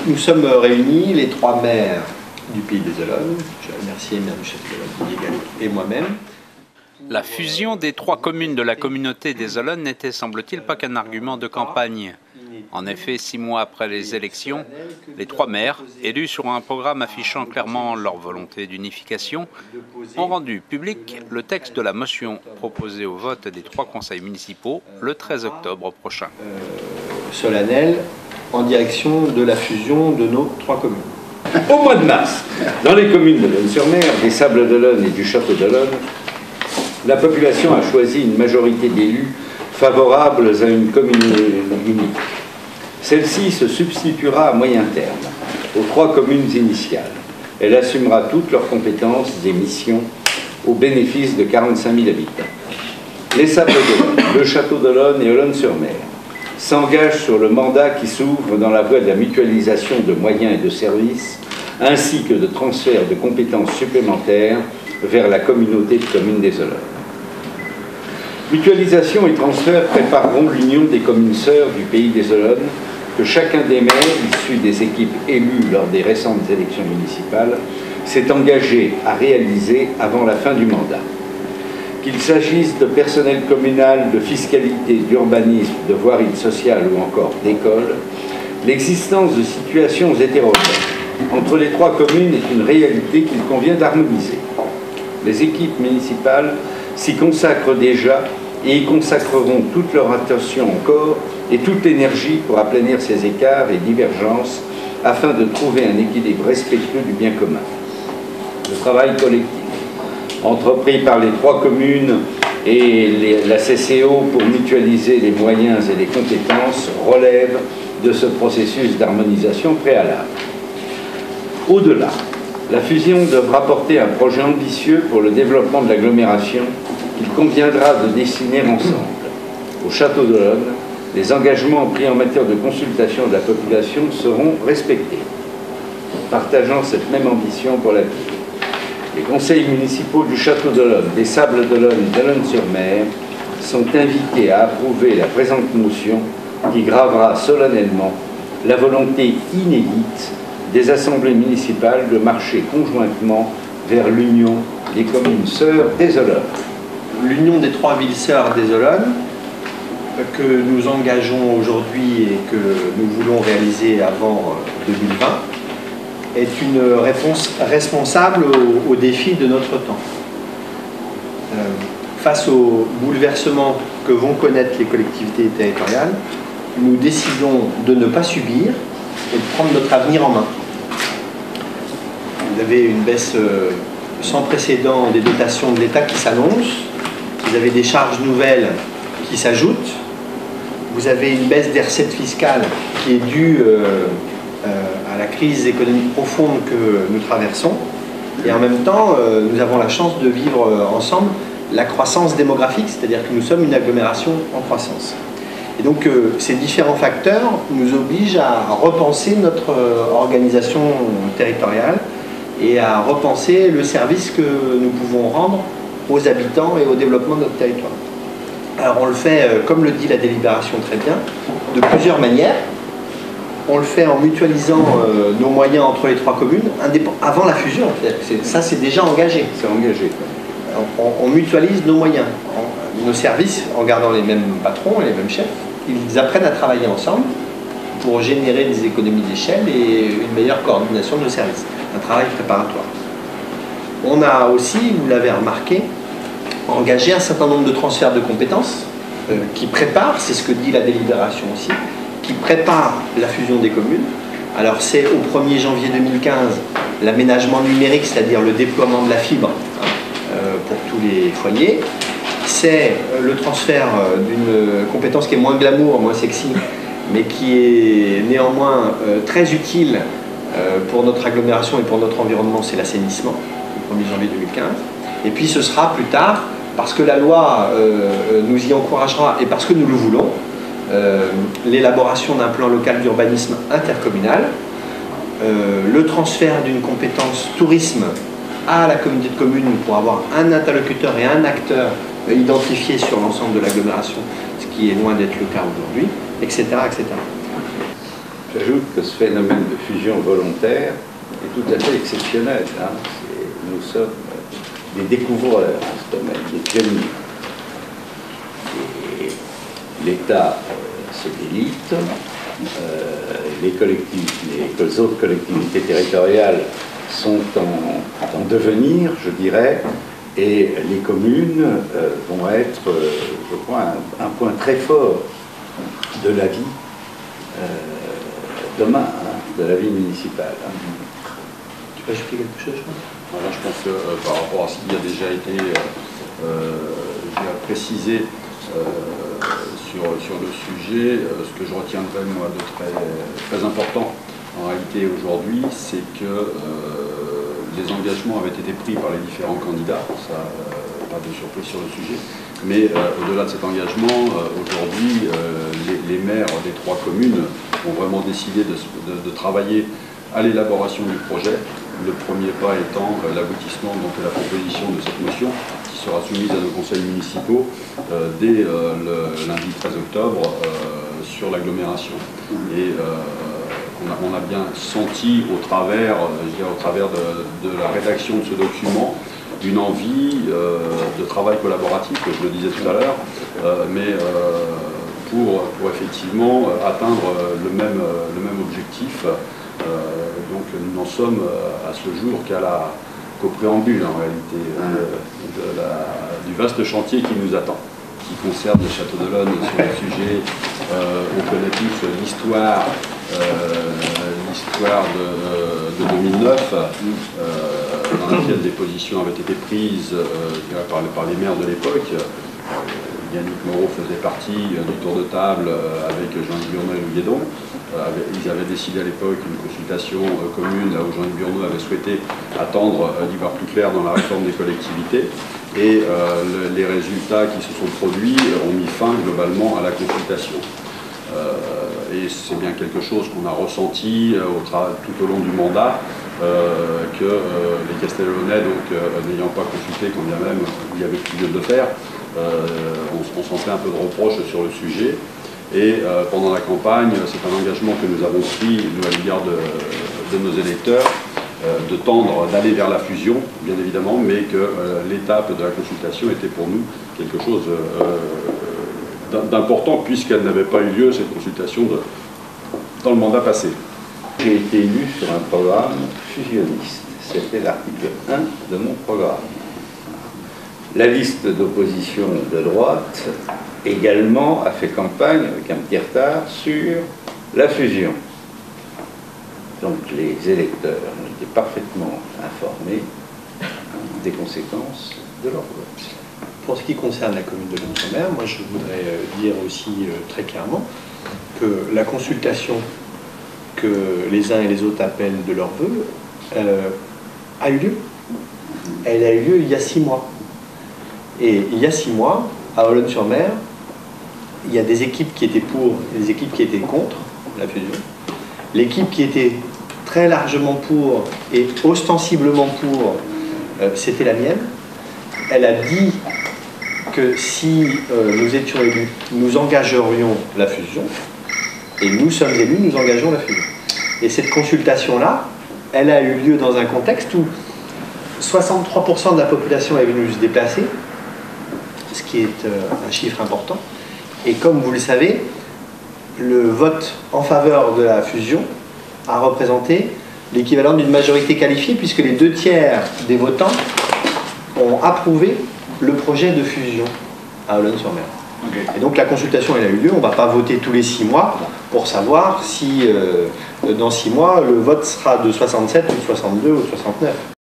nous sommes réunis, les trois maires du Pays des Olonnes, je remercie le maire du Château-d'Olonne et moi-même. La fusion des trois communes de la communauté des Olonnes n'était, semble-t-il, pas qu'un argument de campagne. En effet, 6 mois après les élections, les trois maires, élus sur un programme affichant clairement leur volonté d'unification, ont rendu public le texte de la motion proposée au vote des 3 conseils municipaux le 13 octobre prochain. Solennel en direction de la fusion de nos 3 communes. Au mois de mars, dans les communes de d'Olonne-sur-Mer, des Sables-d'Olonne et du Château-d'Olonne, la population a choisi une majorité d'élus favorables à une commune unique. Celle-ci se substituera à moyen terme aux 3 communes initiales. Elle assumera toutes leurs compétences et missions au bénéfice de 45 000 habitants. Les Sables-d'Olonne, le Château-d'Olonne et Olonne-sur-Mer s'engagent sur le mandat qui s'ouvre dans la voie de la mutualisation de moyens et de services, ainsi que de transfert de compétences supplémentaires vers la communauté de communes des Olonnes. Mutualisation et transfert prépareront l'union des communes sœurs du Pays des Olonnes que chacun des maires, issus des équipes élues lors des récentes élections municipales, s'est engagé à réaliser avant la fin du mandat. Qu'il s'agisse de personnel communal, de fiscalité, d'urbanisme, de voirie sociale ou encore d'école, l'existence de situations hétérogènes entre les 3 communes est une réalité qu'il convient d'harmoniser. Les équipes municipales s'y consacrent déjà et y consacreront toute leur attention encore et toute l'énergie pour aplanir ces écarts et divergences afin de trouver un équilibre respectueux du bien commun. Le travail collectif, entrepris par les 3 communes et la CCO pour mutualiser les moyens et les compétences, relève de ce processus d'harmonisation préalable. Au-delà, la fusion devra porter un projet ambitieux pour le développement de l'agglomération qu'il conviendra de dessiner ensemble. Au Château-d'Olonne, les engagements pris en matière de consultation de la population seront respectés. Partageant cette même ambition pour l'avenir, les conseils municipaux du Château-d'Olonne, des Sables-d'Olonne et d'Olonne-sur-Mer sont invités à approuver la présente motion qui gravera solennellement la volonté inédite des assemblées municipales de marcher conjointement vers l'union des communes sœurs des Olonnes. L'union des 3 villes sœurs des Olonnes, que nous engageons aujourd'hui et que nous voulons réaliser avant 2020, est une réponse responsable aux défis de notre temps. Face aux bouleversements que vont connaître les collectivités territoriales, nous décidons de ne pas subir et de prendre notre avenir en main. Vous avez une baisse sans précédent des dotations de l'État qui s'annonce, vous avez des charges nouvelles qui s'ajoutent, vous avez une baisse des recettes fiscales qui est due à la crise économique profonde que nous traversons, et en même temps, nous avons la chance de vivre ensemble la croissance démographique, c'est-à-dire que nous sommes une agglomération en croissance. Et donc ces différents facteurs nous obligent à repenser notre organisation territoriale et à repenser le service que nous pouvons rendre aux habitants et au développement de notre territoire. Alors on le fait, comme le dit la délibération très bien, de plusieurs manières. On le fait en mutualisant nos moyens entre les 3 communes avant la fusion. Ça, c'est déjà engagé. C'est engagé. On mutualise nos moyens, nos services, en gardant les mêmes patrons et les mêmes chefs. Ils apprennent à travailler ensemble pour générer des économies d'échelle et une meilleure coordination de nos services. Un travail préparatoire. On a aussi, vous l'avez remarqué, engagé un certain nombre de transferts de compétences qui préparent, c'est ce que dit la délibération aussi, qui prépare la fusion des communes. Alors c'est au 1er janvier 2015 l'aménagement numérique, c'est-à-dire le déploiement de la fibre pour tous les foyers. C'est le transfert d'une compétence qui est moins glamour, moins sexy, mais qui est néanmoins très utile pour notre agglomération et pour notre environnement, c'est l'assainissement, le 1er janvier 2015. Et puis ce sera plus tard, parce que la loi nous y encouragera et parce que nous le voulons, l'élaboration d'un plan local d'urbanisme intercommunal, le transfert d'une compétence tourisme à la communauté de communes pour avoir un interlocuteur et un acteur identifié sur l'ensemble de l'agglomération, ce qui est loin d'être le cas aujourd'hui, etc., etc. J'ajoute que ce phénomène de fusion volontaire est tout à fait exceptionnel. Hein. Nous sommes des découvreurs dans ce domaine, des pionniers. Et l'État se délite, les autres collectivités territoriales sont en devenir, je dirais, et les communes vont être, je crois, un point très fort de la vie demain, hein, de la vie municipale. Hein. Tu peux ajouter quelque chose? Voilà, je pense que par rapport à ce qui a déjà été précisé sur le sujet, ce que je retiendrai moi de très important en réalité aujourd'hui, c'est que les engagements avaient été pris par les différents candidats, ça, pas de surprise sur le sujet, mais au-delà de cet engagement, aujourd'hui, les maires des 3 communes ont vraiment décidé de travailler à l'élaboration du projet. Le premier pas étant l'aboutissement de la proposition de cette motion qui sera soumise à nos conseils municipaux dès le lundi 13 octobre sur l'agglomération. Et on a bien senti au travers de la rédaction de ce document une envie de travail collaboratif, que je le disais tout à l'heure, mais pour effectivement atteindre le même objectif. Donc nous n'en sommes à ce jour qu'au préambule en réalité du vaste chantier qui nous attend, qui concerne le Château d'Olonne sur le sujet. On connaît tous l'histoire de 2009, dans laquelle des positions avaient été prises par les maires de l'époque. Yannick Moreau faisait partie du tour de table avec Jean-Yves Burneux et Louis Guédon. Ils avaient décidé à l'époque une consultation commune, là où Jean-Yves Burneux avait souhaité attendre d'y voir plus clair dans la réforme des collectivités. Et les résultats qui se sont produits ont mis fin globalement à la consultation. Et c'est bien quelque chose qu'on a ressenti tout au long du mandat, que les Castellolonnais, n'ayant pas consulté quand bien même il y avait plus lieu de le faire, on sentait un peu de reproche sur le sujet. Et pendant la campagne, c'est un engagement que nous avons pris, nous, à l'égard de nos électeurs, de tendre, d'aller vers la fusion, bien évidemment, mais que l'étape de la consultation était pour nous quelque chose d'important, puisqu'elle n'avait pas eu lieu, cette consultation, dans le mandat passé. J'ai été élu sur un programme fusionniste. C'était l'article 1 de mon programme. La liste d'opposition de droite également a fait campagne, avec un petit retard, sur la fusion. Donc les électeurs ont été parfaitement informés des conséquences de leur vote. Pour ce qui concerne la commune de Olonne-sur-Mer, moi je voudrais dire aussi très clairement que la consultation que les uns et les autres appellent de leur vœu a eu lieu. Elle a eu lieu il y a 6 mois. Et il y a 6 mois, à Olonne-sur-Mer, il y a des équipes qui étaient pour et des équipes qui étaient contre la fusion. L'équipe qui était très largement pour et ostensiblement pour, c'était la mienne. Elle a dit que si nous étions élus, nous engagerions la fusion. Et nous sommes élus, nous engageons la fusion. Et cette consultation-là, elle a eu lieu dans un contexte où 63% de la population est venue se déplacer, ce qui est un chiffre important. Et comme vous le savez, le vote en faveur de la fusion a représenté l'équivalent d'une majorité qualifiée, puisque les 2/3 des votants ont approuvé le projet de fusion à Olonne-sur-Mer. Okay. Et donc la consultation elle a eu lieu, on ne va pas voter tous les 6 mois pour savoir si dans 6 mois le vote sera de 67 ou de 62 ou de 69.